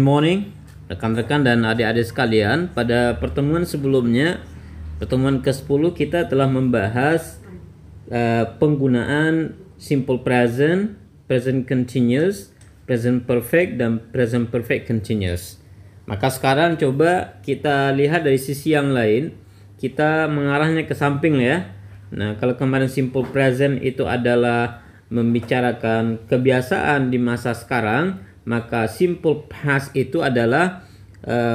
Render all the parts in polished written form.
morning rekan-rekan dan adik-adik sekalian. Pada pertemuan sebelumnya, pertemuan ke-10, kita telah membahas penggunaan simple present, present continuous, present perfect, dan present perfect continuous. Maka sekarang coba kita lihat dari sisi yang lain. Kita mengarahnya ke samping ya. Nah, kalau kemarin simple present itu adalah membicarakan kebiasaan di masa sekarang, maka simple past itu adalah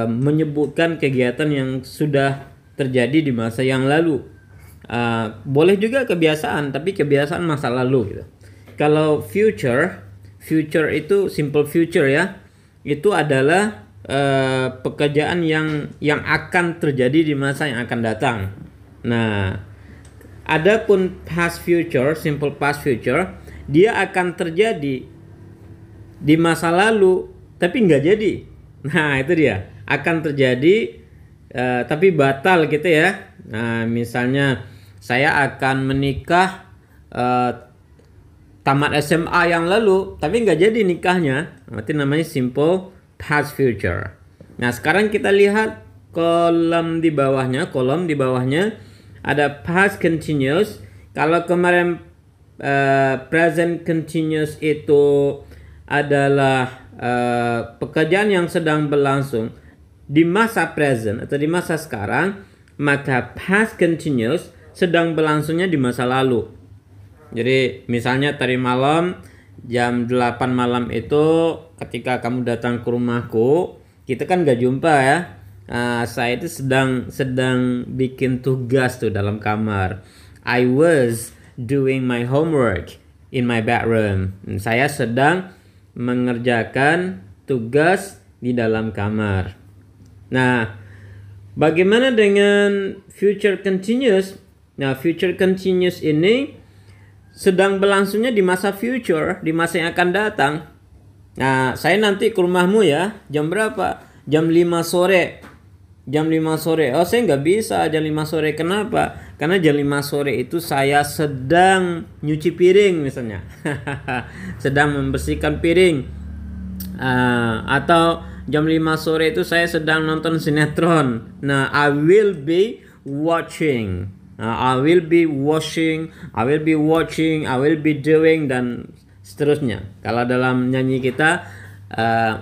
menyebutkan kegiatan yang sudah terjadi di masa yang lalu. Boleh juga kebiasaan, tapi kebiasaan masa lalu gitu. Kalau future itu simple future ya, itu adalah pekerjaan yang akan terjadi di masa yang akan datang. Nah, adapun past future, simple past future, dia akan terjadi di masa lalu tapi nggak jadi. Nah, itu dia, akan terjadi tapi batal gitu ya. Nah, misalnya saya akan menikah tamat SMA yang lalu tapi nggak jadi nikahnya, berarti namanya simple past future. Nah, sekarang kita lihat kolom di bawahnya ada past continuous. Kalau kemarin present continuous itu adalah pekerjaan yang sedang berlangsung di masa present atau di masa sekarang, maka past continuous sedang berlangsungnya di masa lalu. Jadi misalnya tadi malam jam 8 malam itu ketika kamu datang ke rumahku, kita kan gak jumpa ya. Saya itu sedang bikin tugas tuh dalam kamar. I was doing my homework in my bedroom. Saya sedang mengerjakan tugas di dalam kamar. Nah, bagaimana dengan future continuous? Nah, future continuous ini sedang berlangsungnya di masa future, di masa yang akan datang. Nah, saya nanti ke rumahmu ya, jam berapa? Jam 5 sore. Jam 5 sore. Oh, saya nggak bisa jam 5 sore. Kenapa? Karena jam 5 sore itu saya sedang nyuci piring misalnya. Sedang membersihkan piring. Atau jam 5 sore itu saya sedang nonton sinetron. Nah, I will be watching. I will be watching, I will be watching, I will be doing, dan seterusnya. Kalau dalam nyanyi kita,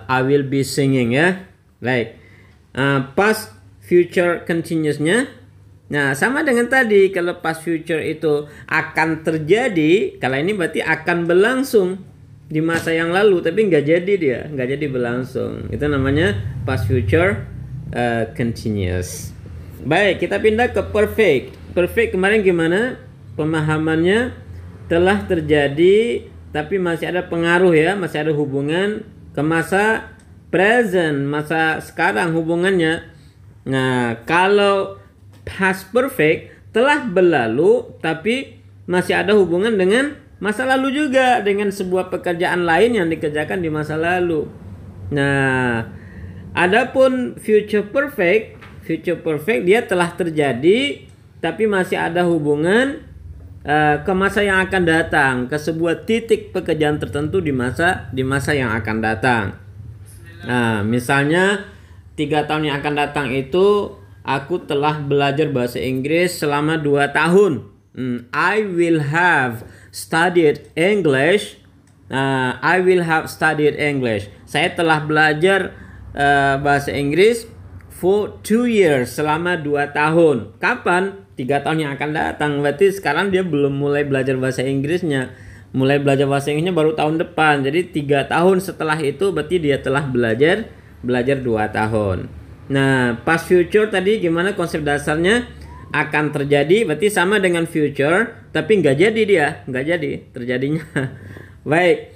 I will be singing ya. Baik. Past future continuousnya, nah sama dengan tadi. Kalau past future itu akan terjadi, kalau ini berarti akan berlangsung di masa yang lalu tapi nggak jadi berlangsung. Itu namanya past future continuous. Baik, kita pindah ke perfect. Perfect kemarin gimana pemahamannya? Telah terjadi tapi masih ada pengaruh ya, masih ada hubungan ke masa present, masa sekarang hubungannya. Nah, kalau past perfect telah berlalu tapi masih ada hubungan dengan masa lalu juga, dengan sebuah pekerjaan lain yang dikerjakan di masa lalu. Nah, adapun future perfect dia telah terjadi tapi masih ada hubungan ke masa yang akan datang, ke sebuah titik pekerjaan tertentu di masa yang akan datang. Nah, misalnya 3 tahun yang akan datang itu aku telah belajar bahasa Inggris selama 2 tahun. I will have studied English. I will have studied English. Saya telah belajar bahasa Inggris for 2 years, selama 2 tahun. Kapan? 3 tahun yang akan datang. Berarti sekarang dia belum mulai belajar bahasa Inggrisnya. Mulai belajar bahasa Inggrisnya baru tahun depan. Jadi 3 tahun setelah itu berarti dia telah belajar 2 tahun. Nah, past future tadi gimana konsep dasarnya? Akan terjadi, berarti sama dengan future, tapi nggak jadi terjadinya. Baik,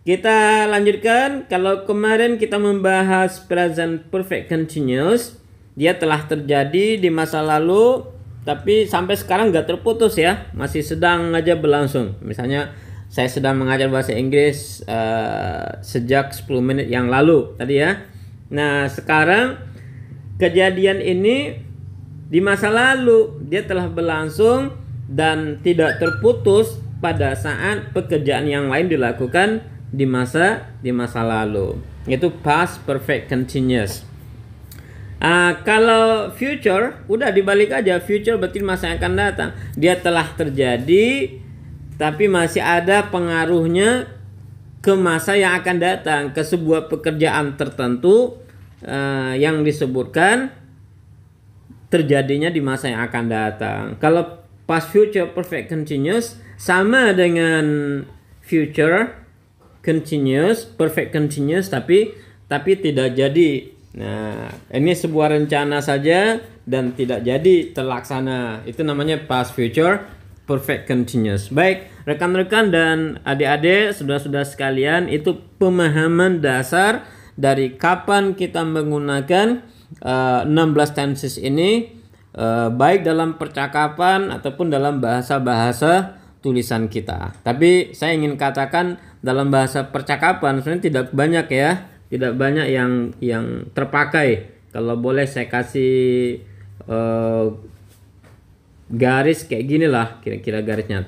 kita lanjutkan. Kalau kemarin kita membahas present perfect continuous, dia telah terjadi di masa lalu, tapi sampai sekarang nggak terputus ya, masih sedang aja berlangsung. Misalnya saya sedang mengajar bahasa Inggris sejak 10 menit yang lalu tadi ya. Nah, sekarang kejadian ini di masa lalu, dia telah berlangsung dan tidak terputus pada saat pekerjaan yang lain dilakukan di masa lalu. Itu past perfect continuous. Kalau future, udah dibalik aja. Future berarti masa yang akan datang. Dia telah terjadi, tapi masih ada pengaruhnya ke masa yang akan datang, ke sebuah pekerjaan tertentu yang disebutkan terjadinya di masa yang akan datang. Kalau past future perfect continuous sama dengan future continuous perfect continuous, tapi tidak jadi. Nah, ini sebuah rencana saja dan tidak jadi terlaksana. Itu namanya past future perfect continuous. Baik, rekan-rekan dan adik-adik, saudara-saudara sekalian, itu pemahaman dasar dari kapan kita menggunakan 16 tenses ini, baik dalam percakapan ataupun dalam bahasa-bahasa tulisan kita. Tapi saya ingin katakan dalam bahasa percakapan sebenarnya tidak banyak ya. Tidak banyak yang terpakai. Kalau boleh saya kasih garis kayak gini lah, kira-kira garisnya.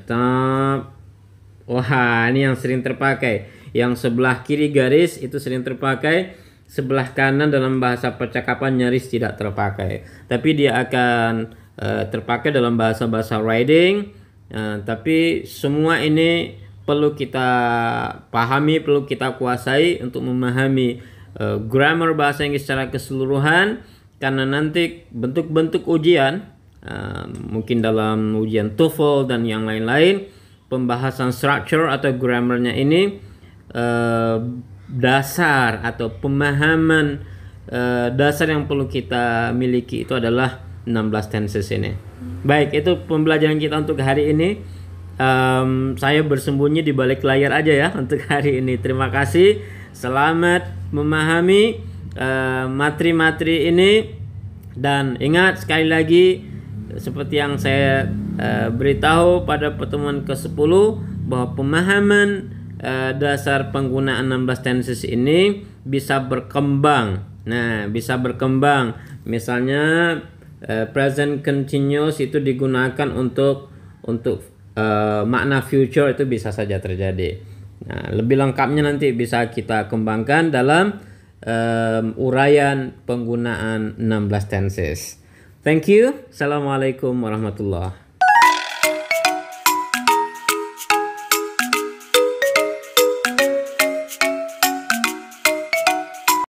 Wah, ini yang sering terpakai. Yang sebelah kiri garis itu sering terpakai. Sebelah kanan dalam bahasa percakapan nyaris tidak terpakai. Tapi dia akan terpakai dalam bahasa-bahasa writing. Tapi semua ini perlu kita pahami, perlu kita kuasai untuk memahami grammar bahasa Inggris secara keseluruhan, karena nanti bentuk-bentuk ujian, mungkin dalam ujian TOEFL dan yang lain-lain, pembahasan structure atau grammarnya ini dasar atau pemahaman dasar yang perlu kita miliki itu adalah 16 tenses ini. Baik, itu pembelajaran kita untuk hari ini. Saya bersembunyi di balik layar aja ya untuk hari ini. Terima kasih. Selamat memahami materi-materi ini, dan ingat sekali lagi seperti yang saya beritahu pada pertemuan ke-10 bahwa pemahaman dasar penggunaan 16 tenses ini bisa berkembang. Nah, bisa berkembang. Misalnya present continuous itu digunakan untuk makna future, itu bisa saja terjadi. Nah, lebih lengkapnya nanti bisa kita kembangkan dalam uraian penggunaan 16 tenses. Thank you. Assalamualaikum warahmatullahi